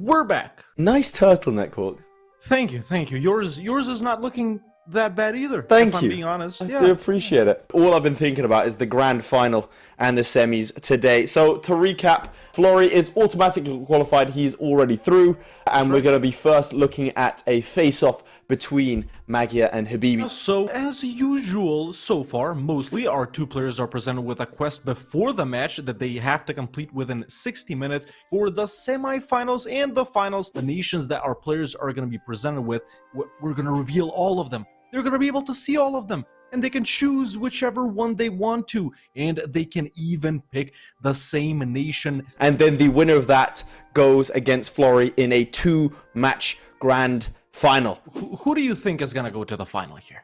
we're back. Nice turtleneck, Hawk. Thank you, thank you. Yours is not looking that bad either. Thank if you. I'm being honest. I do appreciate it. All I've been thinking about is the grand final and the semis today. So to recap, Florry is automatically qualified. He's already through. And we're going to be first looking at a face-off between Magia and Habibi. So, as usual, so far, mostly our two players are presented with a quest before the match that they have to complete within 60 minutes. For the semifinals and the finals, the nations that our players are going to be presented with, we're going to reveal all of them. They're going to be able to see all of them. And they can choose whichever one they want to. And they can even pick the same nation. And then the winner of that goes against Florry in a 2-match grand final. Who do you think is going to go to the final here?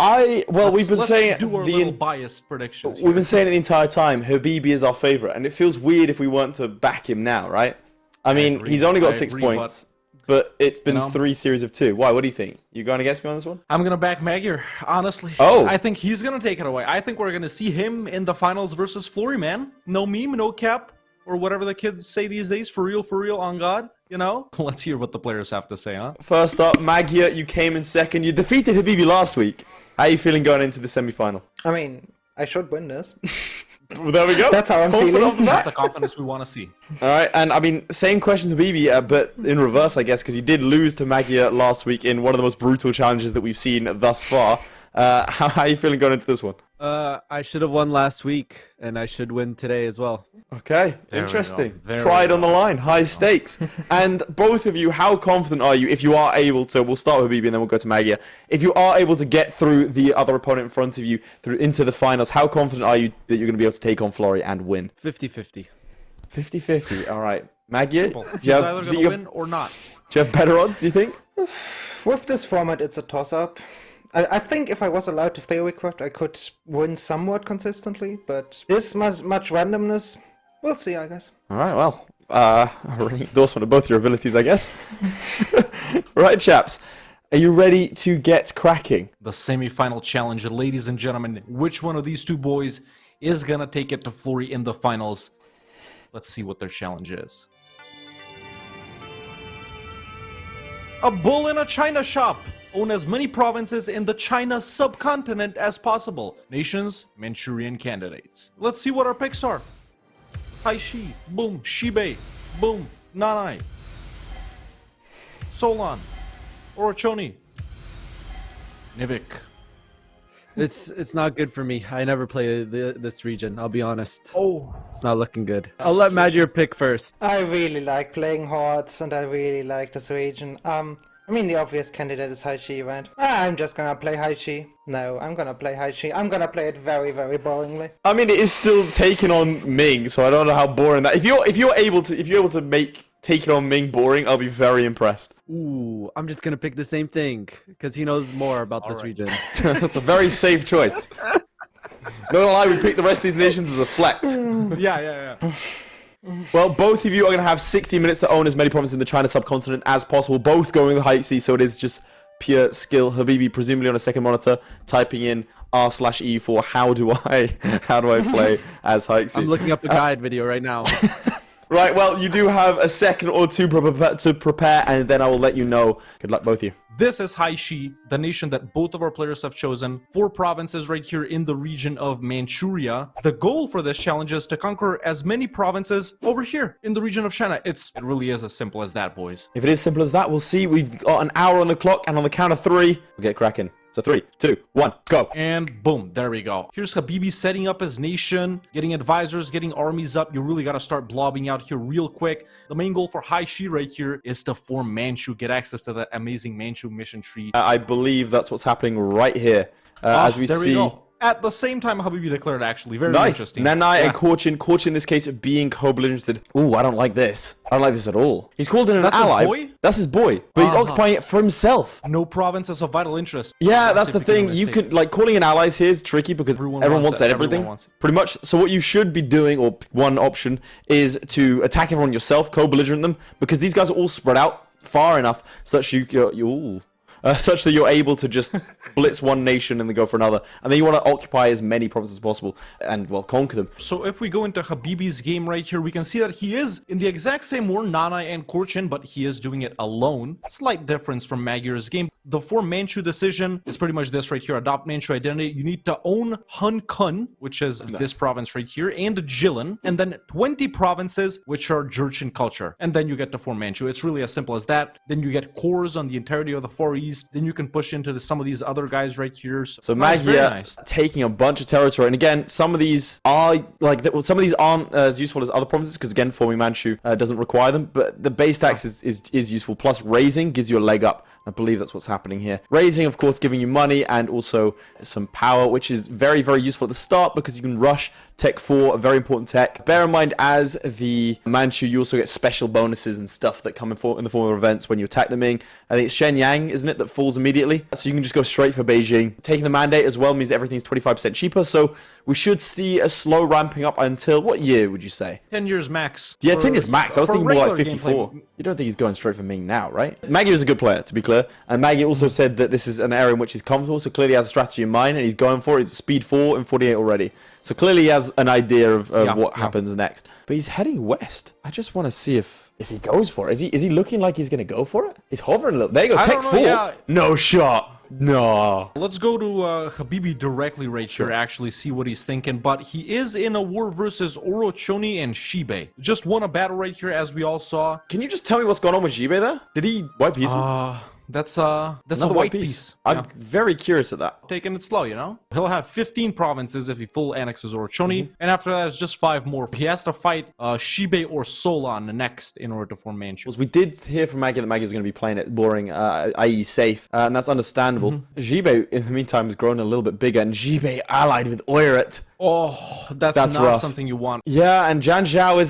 We've been saying do our little biased predictions here. We've been saying it the entire time. Habibi is our favorite. And it feels weird if we weren't to back him now, right? I mean, he's only got 6 points. But it's been 3 series of 2. Why? What do you think? You going against me on this one? I'm going to back Magyar, honestly. Oh. I think he's going to take it away. I think we're going to see him in the finals versus Florry, man. No meme, no cap, or whatever the kids say these days. For real, on God, you know? Let's hear what the players have to say, huh? First up, Magyar, you came in second. You defeated Habibi last week. How are you feeling going into the semi-final? I mean, I should win this. Well, there we go. That's how I'm feeling. That's the confidence we want to see. All right, and I mean, same question to Habibi, but in reverse, I guess, because you did lose to Magyar last week in one of the most brutal challenges that we've seen thus far. How are you feeling going into this one? I should have won last week, and I should win today as well. Okay, interesting. Pride on the line, high stakes. And both of you, how confident are you if you are able to, we'll start with Habibi and then we'll go to Magyar. If you are able to get through the other opponent in front of you through into the finals, how confident are you that you're going to be able to take on Florry and win? 50-50. 50-50, all right. Magyar, do you have, either going to win or not. Do you have better odds, do you think? With this format, it's a toss-up. I think if I was allowed to theory craft, I could win somewhat consistently, but this much randomness, we'll see, I guess. All right, well, I really endorsement of both your abilities, I guess. Right, chaps, are you ready to get cracking? The semi-final challenge, ladies and gentlemen. Which one of these two boys is gonna take it to Florry in the finals? Let's see what their challenge is. A bull in a china shop. Own as many provinces in the China subcontinent as possible. Nations, Manchurian candidates. Let's see what our picks are. Haishi, boom. Shibei, boom. Nanai, Solon, Orochoni, Nivik. It's not good for me. I never play this region, I'll be honest. Oh. It's not looking good. I'll let Magyar pick first. I really like playing Hordes, and I really like this region. I mean, the obvious candidate is Haishi, right? I'm just gonna play Haishi. No, I'm gonna play Haishi. I'm gonna play it very, very boringly. I mean, it is still taking on Ming, so I don't know how boring that. If you're able to make taking on Ming boring, I'll be very impressed. Ooh, I'm just gonna pick the same thing because he knows more about this region. That's a very safe choice. Not gonna lie, we picked the rest of these nations as a flex. Yeah. Well, both of you are going to have 60 minutes to own as many provinces in the China subcontinent as possible. Both going the height C, so it is just pure skill. Habibi, presumably on a second monitor, typing in r/e for how do I play as height C. I'm looking up the guide video right now. Right, well, you do have a second or two to prepare, and then I will let you know. Good luck, both of you. This is Haishi, the nation that both of our players have chosen. 4 provinces right here in the region of Manchuria. The goal for this challenge is to conquer as many provinces over here in the region of China. It really is as simple as that, boys. If it is simple as that, we'll see. We've got an hour on the clock, and on the count of 3, we'll get cracking. So 3, 2, 1, go. And boom, there we go. Here's Habibi setting up his nation, getting advisors, getting armies up. You really got to start blobbing out here real quick. The main goal for Haishi right here is to form Manchu, get access to that amazing Manchu mission tree. I believe that's what's happening right here. As we see. Go. At the same time, Habibi declared, actually. Very nice. Interesting. Nanai and Korchin. Korchin, in this case, being co-belligerented. Ooh, I don't like this. I don't like this at all. He's called in an ally. His boy? That's his boy. But he's occupying it for himself. No province is of vital interest. Yeah, that's the thing. You could, like, calling in allies here is tricky because everyone wants everything. Pretty much. So what you should be doing, or one option, is to attack everyone yourself, co-belligerent them, because these guys are all spread out far enough so that such that you're able to just blitz one nation and then go for another. And then you want to occupy as many provinces as possible and, well, conquer them. So if we go into Habibi's game right here, we can see that he is in the exact same war, Nana and Korchin, but he is doing it alone. Slight difference from Magyar's game. The for Manchu decision is pretty much this right here. Adopt Manchu identity. You need to own Hun Kun, which is this province right here, and Jilin, and then 20 provinces, which are Jurchen culture. And then you get the for Manchu. It's really as simple as that. Then you get cores on the entirety of the Far East. Then you can push into some of these other guys right here. So Magyar taking a bunch of territory. And again, some of these are some of these aren't as useful as other provinces because again, forming Manchu doesn't require them. But the base tax is useful. Plus, raising gives you a leg up. I believe that's what's happening here. Raising, of course, giving you money and also some power, which is very, very useful at the start because you can rush Tech 4, a very important tech. Bear in mind, as the Manchu, you also get special bonuses and stuff that come in the form of events when you attack the Ming. I think it's Shenyang, isn't it, that falls immediately? So you can just go straight for Beijing. Taking the mandate as well means that everything's 25% cheaper, so we should see a slow ramping up until, what year would you say? 10 years max. Yeah, 10 years max. I was thinking more like 54. You don't think he's going straight for Ming now, right? Magyar is a good player, to be clear. And Magyar also said that this is an area in which he's comfortable, so clearly he has a strategy in mind, and he's going for it. He's at speed 4 and 48 already. So clearly he has an idea of what happens next. But he's heading west. I just want to see if he goes for it. Is he looking like he's going to go for it? He's hovering a little. There you go, Tech 4. Yeah. No shot. No. Let's go to Habibi directly right here, actually see what he's thinking. But he is in a war versus Orochoni and Shibe. Just won a battle right here, as we all saw. Can you just tell me what's going on with Shibe there? Did he wipe piece him? That's a white piece. I'm very curious at that. Taking it slow, you know? He'll have 15 provinces if he full annexes Orochoni, and after that it's just 5 more. He has to fight Shibe or Solon next in order to form Manchu. We did hear from Magyar that Magyar is going to be playing it boring, i.e. safe, and that's understandable. Shibe, in the meantime, has grown a little bit bigger, and Shibe allied with Oirat. Oh, that's not rough. Something you want. Yeah, and Janzhao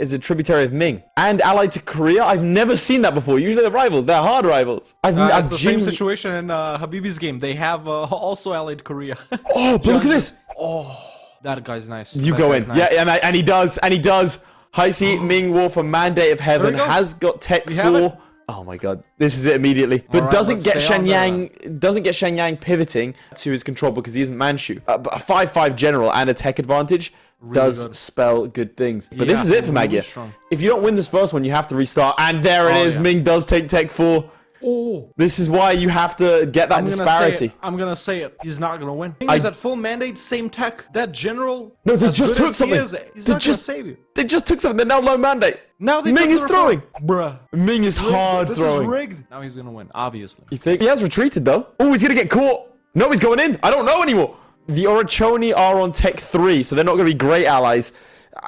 is a tributary of Ming and allied to Korea. I've never seen that before. Usually they're rivals. They're hard rivals. It's the same situation in Habibi's game. They have also allied Korea. Oh, but look at this. Oh, that guy's nice. You go in. Nice. Yeah, and he does. High Sea Ming War for Mandate of Heaven has got Tech 4. Oh my god, this is it immediately. But doesn't get Shenyang pivoting to his control because he isn't Manchu. But a 5-5 general and a tech advantage does spell good things. But this is it for Magyar. If you don't win this first one, you have to restart. And there it is. Ming does take Tech 4. Oh, this is why you have to get that disparity. I'm gonna say it. He's not gonna win. He's at full mandate, same tech. That general. No, they just took something. He's not gonna save you. They just took something. They're now low mandate. Now Ming is throwing. Bruh. Ming is hard throwing. This is rigged. Now he's gonna win, obviously. You think? He has retreated though. Oh, he's gonna get caught. No, he's going in. I don't know anymore. The Orochoni are on Tech 3, so they're not gonna be great allies.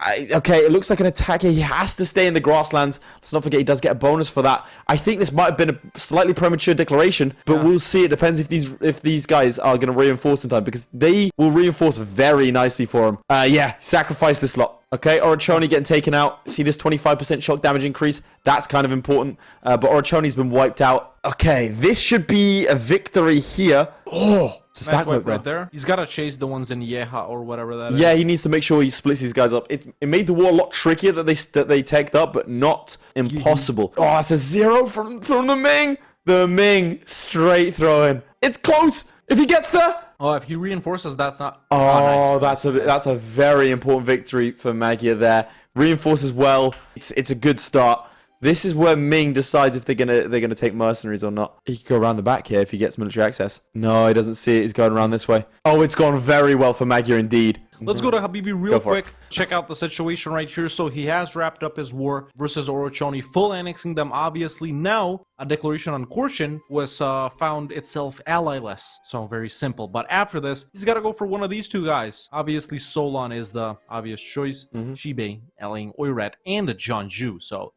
Okay, it looks like an attack here. He has to stay in the grasslands. Let's not forget he does get a bonus for that. I think this might have been a slightly premature declaration, but we'll see. It depends if these guys are going to reinforce in time, because they will reinforce very nicely for him. Yeah, sacrifice this lot. Okay, Orochoni getting taken out. See this 25% shock damage increase? That's kind of important. But Orochoni's been wiped out. Okay, this should be a victory here. Oh, it's a nice wipe right there. He's got to chase the ones in Yeha or whatever that is. Yeah, he needs to make sure he splits these guys up. It made the war a lot trickier that they teched up, but not impossible. Oh, that's a 0 from the Ming. The Ming straight throwing. It's close. If he gets there. Oh, if he reinforces, that's not. Oh, that's a very important victory for Magyar there. Reinforces well. It's a good start. This is where Ming decides if they're gonna take mercenaries or not. He could go around the back here if he gets military access. No, he doesn't see it. He's going around this way. Oh, it's gone very well for Magyar indeed. Let's go to Habibi real quick. Check out the situation right here. So he has wrapped up his war versus Orochoni, full annexing them, obviously. Now, a declaration on Korchin was found itself ally-less. So very simple. But after this, he's got to go for one of these two guys. Obviously, Solon is the obvious choice. Shibe, allying Oirat, and the Jeonju. So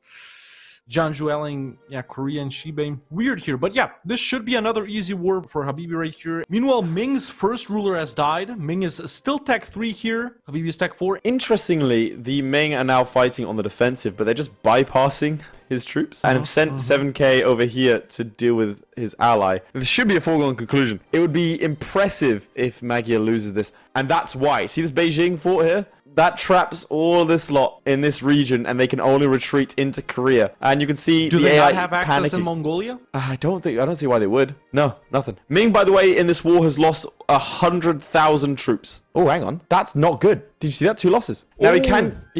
Jeonju allying, Korea and Shibe. Weird here, but yeah, this should be another easy war for Habibi right here. Meanwhile, Ming's first ruler has died. Ming is still Tech 3 here. Habibi is Tech 4. Interestingly, the Ming are now fighting on the defensive, but they're just bypassing his troops and have sent 7k over here to deal with his ally. This should be a foregone conclusion. It would be impressive if Magyar loses this, and that's why. See this Beijing fort here? That traps all this lot in this region, and they can only retreat into Korea. And you can see Do the they AI not have access in panicking. Mongolia? I don't see why they would. No, nothing. Ming, by the way, in this war has lost 100,000 troops. Oh, hang on. That's not good. Did you see that? 2 losses. Now he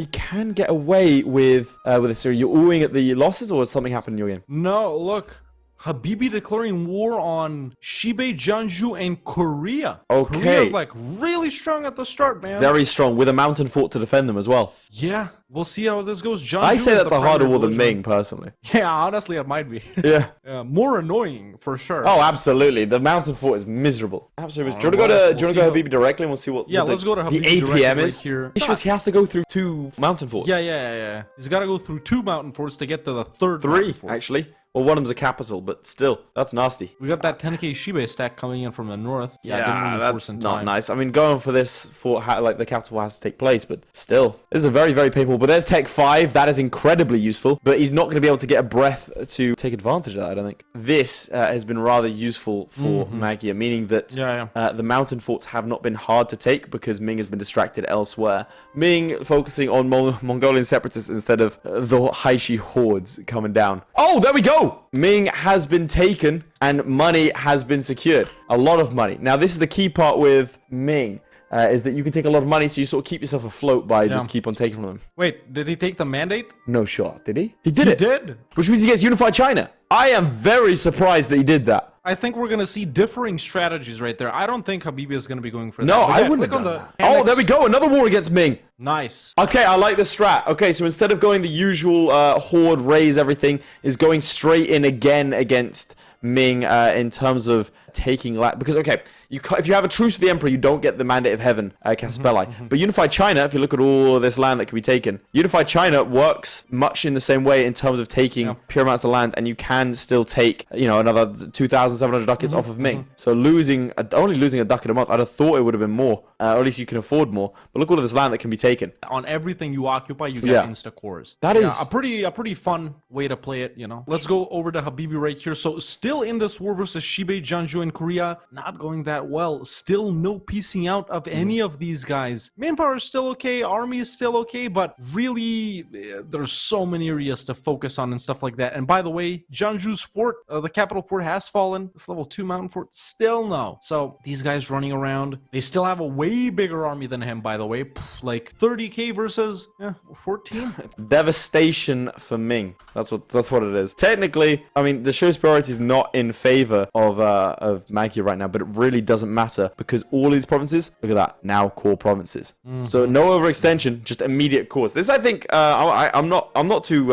can get away with this. So you're oohing at the losses, or has something happened in your game? No, look. Habibi declaring war on Shibe, Jeonju, and Korea. Okay. Korea's like really strong at the start, man. Very strong, with a mountain fort to defend them as well. Yeah, we'll see how this goes. Jeonju I say is that's the a harder primary war than belligerent. Ming, personally. Yeah, honestly, it might be. Yeah. More annoying for sure. Oh, absolutely. The mountain fort is miserable. Absolutely. Do you want to go to Habibi directly, and we'll see what? Yeah, what let's go to the Habibi APM directly is. right here. The issue is he has to go through 2 mountain forts. Yeah. He's got to go through 2 mountain forts to get to the 3rd 3, mountain fort. actually. Well, one of them's a capital, but still, that's nasty. We got that 10k Shibe stack coming in from the north. Didn't really force that's in not time. nice. I mean, going for this fort, like the capital has to take place, but still, this is a very, very painful. But there's Tech 5. That is incredibly useful, but he's not going to be able to get a breath to take advantage of that, I don't think. This has been rather useful for Magia, meaning that the mountain forts have not been hard to take because Ming has been distracted elsewhere. Ming focusing on Mongolian separatists instead of the Haishi hordes coming down. Oh, there we go! Ming has been taken and money has been secured. A lot of money. Now, this is the key part with Ming. Is that you can take a lot of money, so you sort of keep yourself afloat by just keep on taking from them. Wait, did he take the mandate? No shot, did he? He did it. He did. Which means he gets unified China. I am very surprised that he did that. I think we're going to see differing strategies right there. I don't think Habibi is going to be going for that. No, But I yeah, wouldn't click have on done the that. Oh, annex. there we go. Another war against Ming. Nice. Okay, I like the strat. Okay, so instead of going the usual horde, raise everything, is going straight in again against Ming in terms of taking land. Because, okay, if you have a truce with the Emperor, you don't get the Mandate of Heaven, Caspelli. But Unified China, if you look at all this land that can be taken, Unified China works much in the same way in terms of taking pure amounts of land, and you can still take, another 2,700 ducats off of Ming. So only losing a ducat a month, I'd have thought it would have been more, or at least you can afford more. But look at all of this land that can be taken. On everything you occupy, you get insta cores. That is a pretty fun way to play it, Let's go over to Habibi right here. So still in this war versus Shibe, Jeonju, and Korea, not going that well. Still no piecing out of any of these guys. Manpower is still okay, army is still okay, but really there's so many areas to focus on and stuff like that. And by the way, Jeonju's fort, the capital fort, has fallen. This level 2 mountain fort, still no. So these guys running around, they still have a way bigger army than him, by the way. Like 30k versus 14. devastation for Ming. That's what it is. Technically, I mean, the show's priority is not in favor of Magia right now, but it really doesn't matter because all these provinces, look at that, now core provinces. So no overextension, just immediate cores. This, I think, I'm not too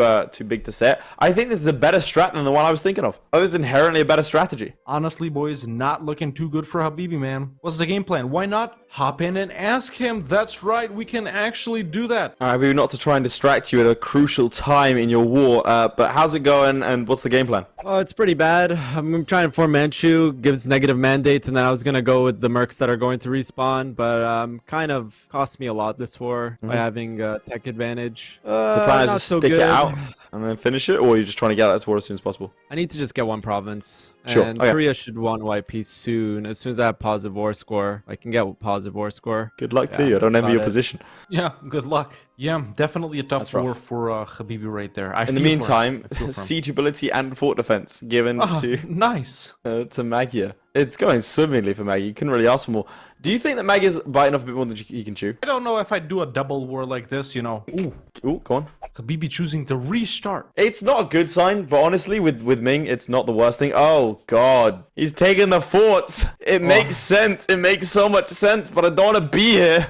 big to say it. I think this is a better strat than the one I was thinking of. Oh, it's inherently a better strategy. Honestly, boys, not looking too good for Habibi, man. What's the game plan? Why not hop in and ask him? That's right, we can actually do that. All right, maybe not to try and distract you at a crucial time in your war, but how's it going and what's the game plan? Oh, it's pretty bad. I'm trying to form Manchu, gives negative mandate, and then I was going to go with the mercs that are going to respawn, but kind of cost me a lot this war by having tech advantage. So plan to just stick it out and then finish it, or are you just trying to get out of war as soon as possible? I need to just get one province. Sure. And Okay. Korea should want white peace soon. As soon as I have positive war score, I can get positive war score. Good luck to Yeah, you. I don't that's envy your about it. position. Yeah, good luck. Yeah, definitely a tough That's rough. war for Habibi right there. In the meantime, siege ability and fort defense given to nice. Magia. It's going swimmingly for Magia. You couldn't really ask for more. Do you think that Magia's biting off a bit more than he can chew? I don't know if I'd do a double war like this, Ooh, go on. Habibi choosing to restart. It's not a good sign, but honestly, with Ming, it's not the worst thing. Oh, God. He's taking the forts. It makes sense. It makes so much sense, but I don't want to be here.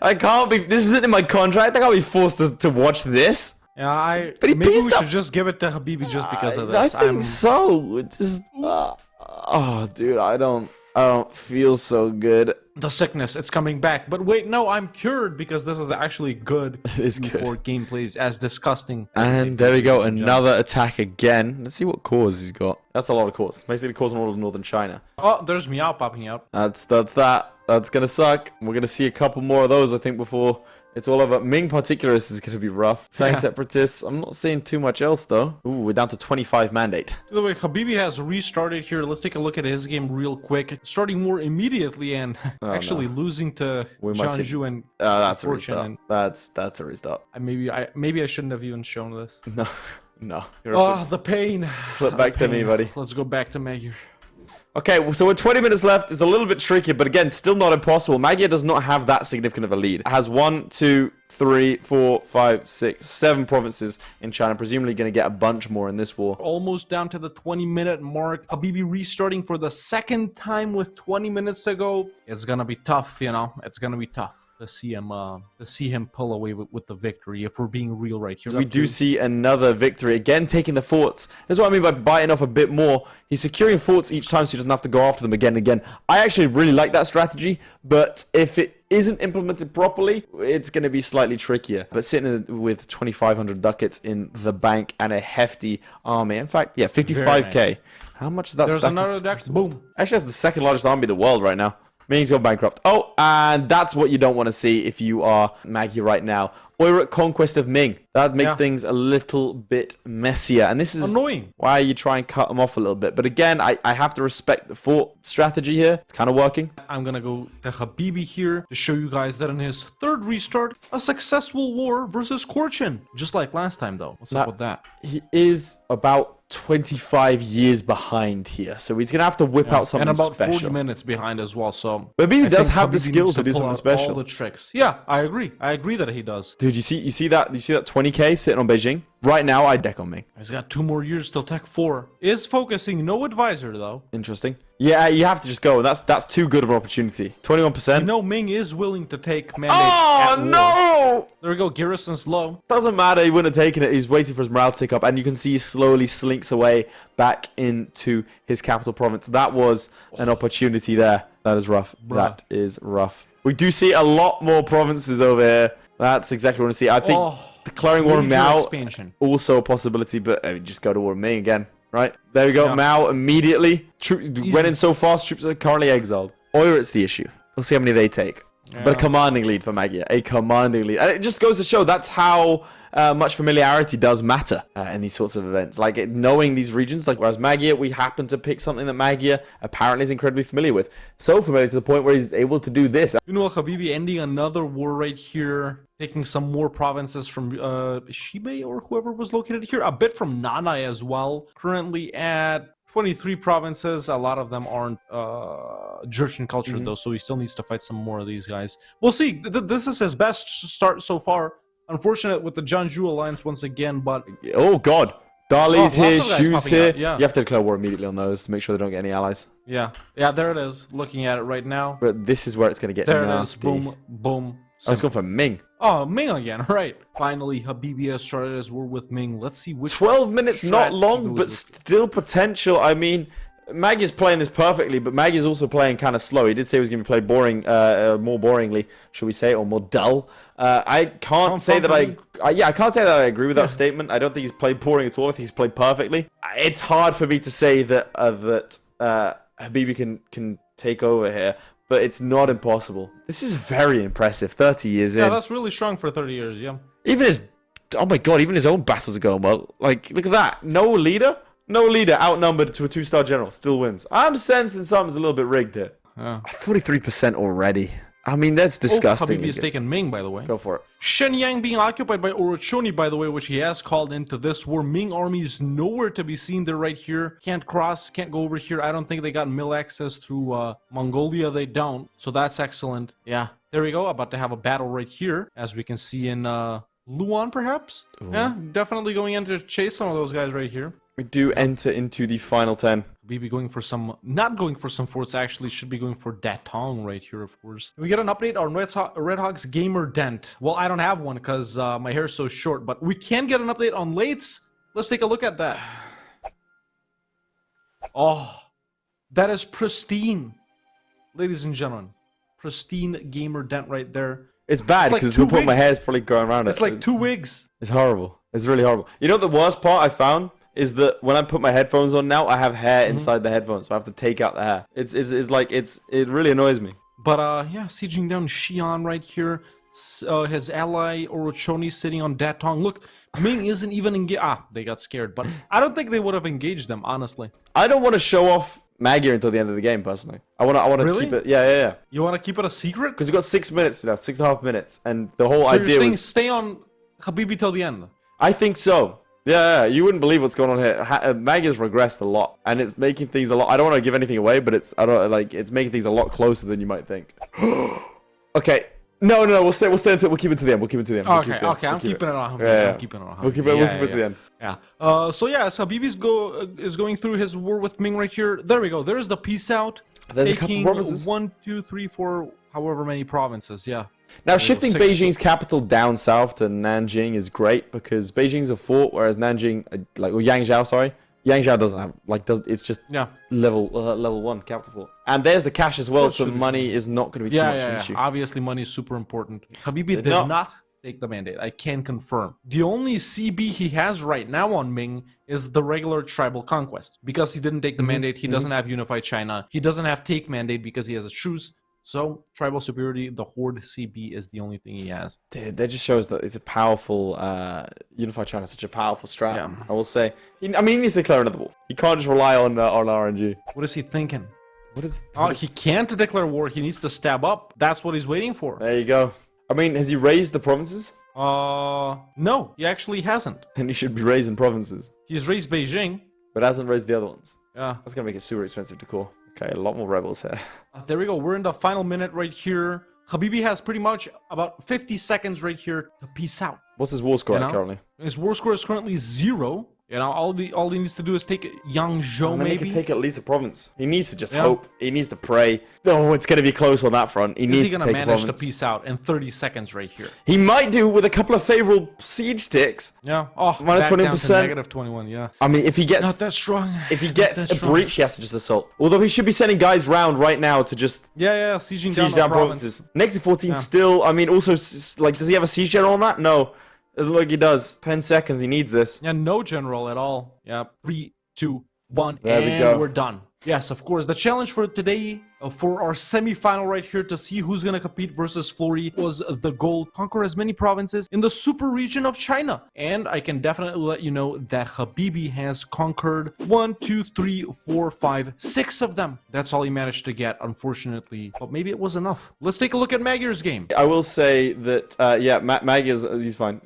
I can't be... This isn't in my contract. I can't be forced to watch this. Yeah, But he maybe we pieced up. should just give it to Habibi just because of I this. think so. It just... oh, dude, I don't feel so good. The sickness, it's coming back. But wait, no, I'm cured because this is actually good. It's good. For gameplays as disgusting. As And there we go, another attack again. Let's see what cores he's got. That's a lot of cores. Basically, cores on all of northern China. Oh, there's Meow popping out. That's that. That's gonna suck. We're gonna see a couple more of those, I think, before It's all over. Ming Particularists is going to be rough. Sang Separatists. I'm not seeing too much else, though. Ooh, we're down to 25 mandate. By the way, Habibi has restarted here. Let's take a look at his game real quick. Starting more immediately and actually losing to Jianzhu and that's a restart. That's a restart. Maybe I shouldn't have even shown this. No. No. The pain. Flip back to me, buddy. Let's go back to Magyar. Okay, so with 20 minutes left, it's a little bit tricky, but again, still not impossible. Magyar does not have that significant of a lead. It has 1, 2, 3, 4, 5, 6, 7 provinces in China. Presumably going to get a bunch more in this war. Almost down to the 20-minute mark. Habibi restarting for the second time with 20 minutes to go. It's going to be tough, you know. It's going to be tough to see him pull away with the victory, if we're being real right here. We do see another victory, again taking the forts. That's what I mean by biting off a bit more. He's securing forts each time so he doesn't have to go after them again and again. I actually really like that strategy, but if it isn't implemented properly, it's going to be slightly trickier. But sitting with 2,500 ducats in the bank and a hefty army, in fact, yeah, 55k. Nice. How much is that? There's another deck. Boom. Actually, that's the second largest army in the world right now. Ming's gone bankrupt. Oh, and that's what you don't want to see if you are Magyar right now. Oirat Conquest of Ming. That makes things a little bit messier. And this is annoying. Why you try and cut them off a little bit. But again, I have to respect the fort strategy here. It's kind of working. I'm going to go to Habibi here to show you guys that in his third restart, a successful war versus Korchin. Just like last time, though. What's up with that? He is about 25 years behind here, so he's gonna have to whip out something special. And about 40 minutes behind as well, so but maybe he does have the skills to do something special. All the tricks. Yeah, I agree that he does. Dude, you see that 20k sitting on Beijing right now? I deck on Ming. He's got 2 more years till Tech 4. Is focusing, no advisor though. Interesting. Yeah, you have to just go. That's too good of an opportunity. 21%. You know, Ming is willing to take mandate. Oh no! There we go. Garrison's low. Doesn't matter. He wouldn't have taken it. He's waiting for his morale to tick up, and you can see he slowly slinks away back into his capital province. That was an opportunity there. That is rough. Bruh. That is rough. We do see a lot more provinces over here. That's exactly what I want to see. I think declaring war on Mao also a possibility, but just go to war with Ming again. Right, there we go. Yeah. Mao immediately went in so fast. Troops are currently exiled. Oirat's the issue. We'll see how many they take. Yeah. But a commanding lead for Magyar. A commanding lead. And it just goes to show that's how much familiarity does matter in these sorts of events. Like knowing these regions, like whereas Magyar, we happen to pick something that Magyar apparently is incredibly familiar with. So familiar to the point where he's able to do this. Meanwhile, Habibi ending another war right here. Taking some more provinces from Shibe or whoever was located here. A bit from Nanai as well. Currently at 23 provinces. A lot of them aren't Jurchen culture though, so he still needs to fight some more of these guys. We'll see. This is his best start so far. Unfortunate with the Jianzhu alliance once again, but... Oh god. Dali's here, Shu's here. Yeah. You have to declare war immediately on those to make sure they don't get any allies. Yeah. Yeah, there it is. Looking at it right now. But this is where it's going to get nasty. There it is. Boom, boom. Oh, let's go for Ming. Oh, Ming again, right. Finally, Habibi has started his war with Ming. Let's see which... 12 minutes, not long, but still potential. I mean, Magyar's playing this perfectly, but Magyar's also playing kind of slow. He did say he was going to play boring, more boringly, should we say, or more dull. I can't say that I can't say that I agree with that statement. I don't think he's played boring at all. I think he's played perfectly. It's hard for me to say that Habibi can take over here. But it's not impossible. This is very impressive. 30 years in. Yeah, that's really strong for 30 years, yeah. Even his... Oh my god, even his own battles are going well. Like, look at that. No leader, outnumbered to a 2-star general. Still wins. I'm sensing something's a little bit rigged here. 43% already. I mean, that's disgusting. Habibi is taking Ming, by the way. Go for it. Shenyang being occupied by Orochoni, by the way, which he has called into this war. Ming army is nowhere to be seen. They're right here. Can't cross, can't go over here. I don't think they got mill access through Mongolia. They don't. So that's excellent. Yeah, there we go. About to have a battle right here, as we can see in Luan, perhaps? Ooh. Yeah, definitely going in to chase some of those guys right here. We do enter into the final 10. Maybe going for some, not going for some forts, actually should be going for Datong right here, of course. We get an update on Red Hawk's gamer dent. Well, I don't have one because my hair is so short, but we can get an update on Lathes. Let's take a look at that. Oh, that is pristine. Ladies and gentlemen, pristine gamer dent right there. It's bad because the point my hair is probably going around it. It's like 2 wigs. It's horrible. It's really horrible. You know the worst part I found? Is that when I put my headphones on now, I have hair inside the headphones, so I have to take out the hair. It really annoys me. But yeah, sieging down Xi'an right here. his ally Orochoni sitting on Datong. Look, Ming isn't even engaged. They got scared, but I don't think they would have engaged them, honestly. I don't want to show off Magyar until the end of the game, personally. I want to Really? keep it. Yeah. You want to keep it a secret? Because you've got 6 minutes left, 6.5 minutes, and the whole So idea you're was. stay on Habibi till the end. I think so. Yeah, you wouldn't believe what's going on here. Magyar's regressed a lot, and it's making things a lot. I don't want to give anything away, but it's making things a lot closer than you might think. Okay. No. We'll keep it to the end. We'll keep it to the end. Okay. I'm keeping it on. Yeah. I'm keeping it on. We'll keep it to the end. Yeah. So yeah, so Habibi's is going through his war with Ming right here. There we go. There's the peace out. There's a couple provinces. 1, 2, 3, 4, however many provinces. Yeah. Now, shifting Beijing's capital down south to Nanjing is great because Beijing's a fort, whereas Nanjing, Yangzhou, sorry. Yangzhou doesn't have, it's just level 1 capital fort. And there's the cash as well, so money is not going to be too much of an issue. Obviously, money is super important. Habibi did not take the mandate. I can confirm. The only CB he has right now on Ming is the regular tribal conquest. Because he didn't take the mandate, he doesn't have unified China. He doesn't have take mandate because he has a truce. So, tribal superiority, the Horde CB is the only thing he has. Dude, that just shows that it's a powerful, unified China, such a powerful strat. Yeah. I will say. He needs to declare another war. He can't just rely on RNG. What is he thinking? What he can't declare war. He needs to stab up. That's what he's waiting for. There you go. Has he raised the provinces? No, he actually hasn't. And he should be raising provinces. He's raised Beijing. But hasn't raised the other ones. Yeah. That's going to make it super expensive to core. Okay, a lot more rebels here. There we go. We're in the final minute right here. Habibi has pretty much about 50 seconds right here to peace out. What's his war score currently? His war score is currently 0. All he needs to do is take Yangzhou, maybe. He can take at least a province. He needs to just hope. He needs to pray. Oh, it's going to be close on that front. He needs to take a province. Is he going to manage to peace out in 30 seconds right here? He might do with a couple of favorable siege ticks. Yeah. Oh, minus 20%. -21, yeah. If he gets... Not that strong. If he gets a breach, he has to just assault. Although he should be sending guys round right now to just... Yeah, siege down provinces. Negative 14 still... also, does he have a siege general on that? No. Doesn't look like he does. 10 seconds, he needs this. Yeah, no general at all. Yeah, 3, 2, 1, there we go. We're done. Yes, of course. The challenge for today, for our semi-final right here to see who's going to compete versus Florry, was the goal: conquer as many provinces in the super region of China. And I can definitely let you know that Habibi has conquered 1, 2, 3, 4, 5, 6 of them. That's all he managed to get, unfortunately. But maybe it was enough. Let's take a look at Magyar's game. I will say that, Magyar's, he's fine.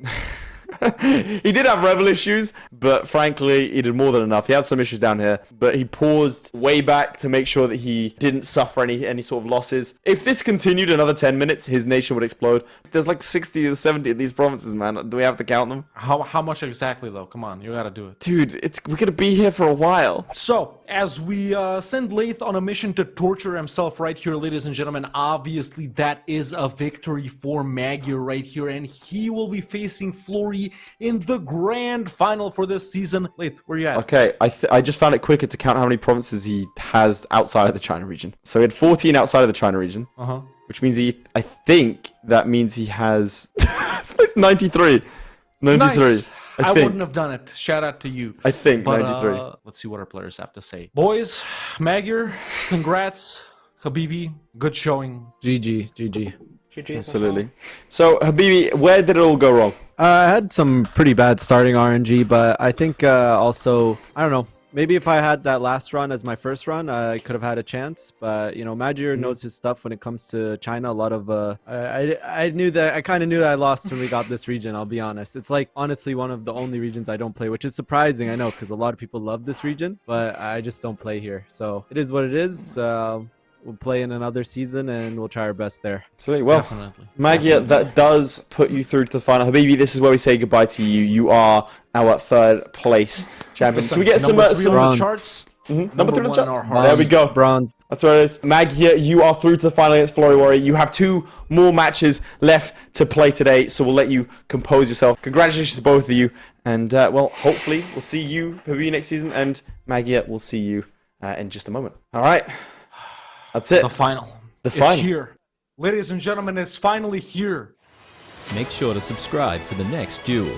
He did have rebel issues, but frankly, he did more than enough. He had some issues down here, but he paused way back to make sure that he didn't suffer any sort of losses. If this continued another 10 minutes, his nation would explode. There's like 60 or 70 of these provinces, man. Do we have to count them? How much exactly, though? Come on, you gotta do it. Dude, we're gonna be here for a while. So, as we send Laith on a mission to torture himself right here, ladies and gentlemen, obviously that is a victory for Magyar right here, and he will be facing Florry in the grand final for this season. Laith, where you at? Okay, I just found it quicker to count how many provinces he has outside of the China region. So he had 14 outside of the China region, which means I think that means he has it's 93. 93. Nice. I wouldn't have done it. Shout out to you. I think 93. Let's see what our players have to say. Boys, Magyar, congrats. Habibi, good showing. GG. Absolutely. So, Habibi, where did it all go wrong? I had some pretty bad starting RNG, but I think also, I don't know, maybe if I had that last run as my first run, I could have had a chance. But, Magyar knows his stuff when it comes to China. A lot of, I kind of knew that I lost when we got this region, I'll be honest. It's like, honestly, one of the only regions I don't play, which is surprising, I know, because a lot of people love this region, but I just don't play here. So, it is what it is. We'll play in another season and we'll try our best there. Absolutely. Well, Magyar, that does put you through to the final. Habibi, this is where we say goodbye to you. You are our 3rd place champion. Can we get some on the charts? Number 3 on the charts. There we go. Bronze. That's where it is. Magyar, you are through to the final against Florry Warrior. You have 2 more matches left to play today, so we'll let you compose yourself. Congratulations to both of you. And, well, hopefully we'll see you, Habibi, next season. And Magyar, we'll see you in just a moment. All right. That's it. The final. The final. It's here. Ladies and gentlemen, it's finally here. Make sure to subscribe for the next duel.